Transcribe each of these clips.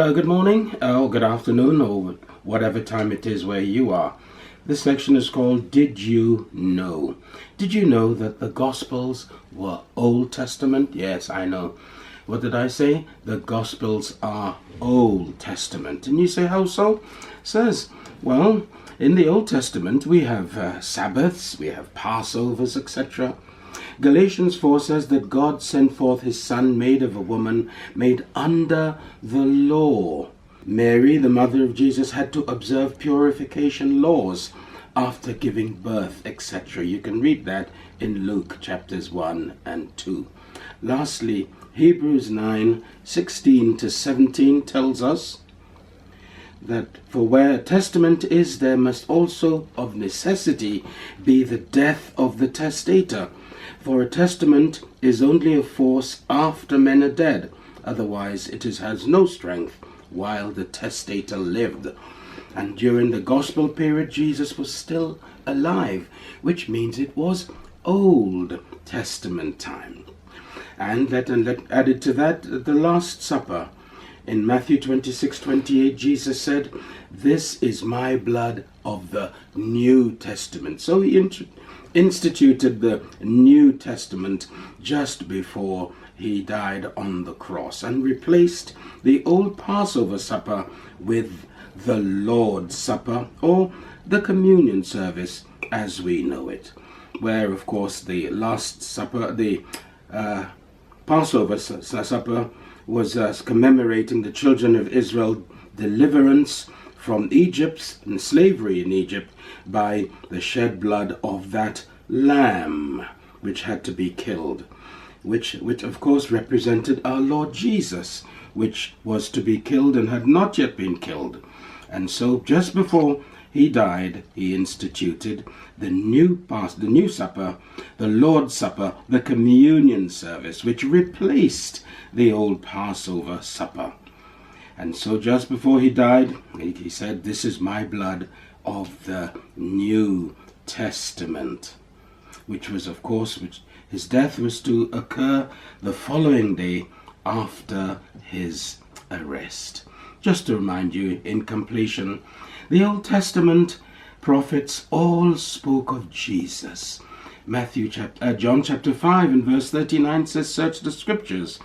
Good morning, or good afternoon, or whatever time it is where you are. This section is called Did You Know? Did you know that the Gospels were Old Testament? Yes, I know. What did I say? The Gospels are Old Testament. And you say, how so? It says, well, in the Old Testament we have Sabbaths, we have Passovers, etc. Galatians 4 says that God sent forth his Son, made of a woman, made under the law. Mary, the mother of Jesus, had to observe purification laws after giving birth, etc. You can read that in Luke chapters 1 and 2. Lastly, Hebrews 9:16 to 17 tells us that for where a testament is, there must also of necessity be the death of the testator. For a testament is only of force after men are dead, otherwise it has no strength while the testator lived. And during the gospel period, Jesus was still alive, which means it was Old Testament time. And added to that, the Last Supper. In Matthew 26:28, Jesus said, "This is my blood of the New Testament." So he instituted the New Testament just before he died on the cross and replaced the old Passover supper with the Lord's Supper, or the communion service as we know it, where of course the Last Supper, the Passover supper, was commemorating the children of Israel deliverance from Egypt and slavery in Egypt by the shed blood of that lamb which had to be killed, which of course represented our Lord Jesus, which was to be killed and had not yet been killed. And so just before he died, he instituted the new supper, the Lord's Supper, the communion service, which replaced the old Passover supper. And so just before he died, he said, "This is my blood of the New Testament," which was, of course, his death was to occur the following day after his arrest. Just to remind you, in completion, the Old Testament prophets all spoke of Jesus. John chapter 5 and verse 39 says, "Search the scriptures."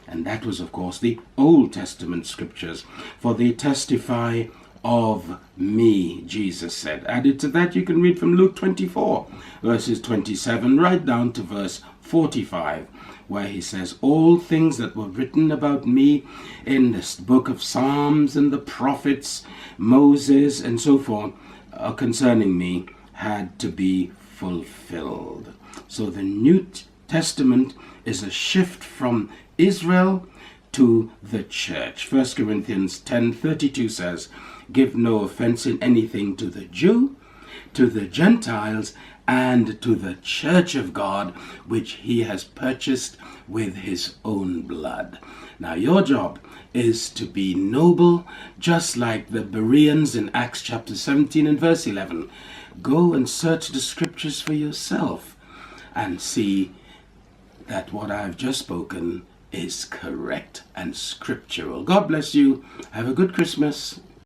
And that was, of course, the Old Testament scriptures. "For they testify of me," Jesus said. Added to that, you can read from Luke 24, verses 27, right down to verse 45, where he says, "All things that were written about me in this book of Psalms and the prophets, Moses, and so forth, concerning me, had to be fulfilled." So the New Testament is a shift from Israel to the church. 1 Corinthians 10:32 says, "Give no offense in anything to the Jew, to the Gentiles, and to the church of God, which he has purchased with his own blood." Now your job is to be noble, just like the Bereans in Acts chapter 17 and verse 11. Go and search the scriptures for yourself and see that what I've just spoken is correct and scriptural. God bless you. Have a good Christmas.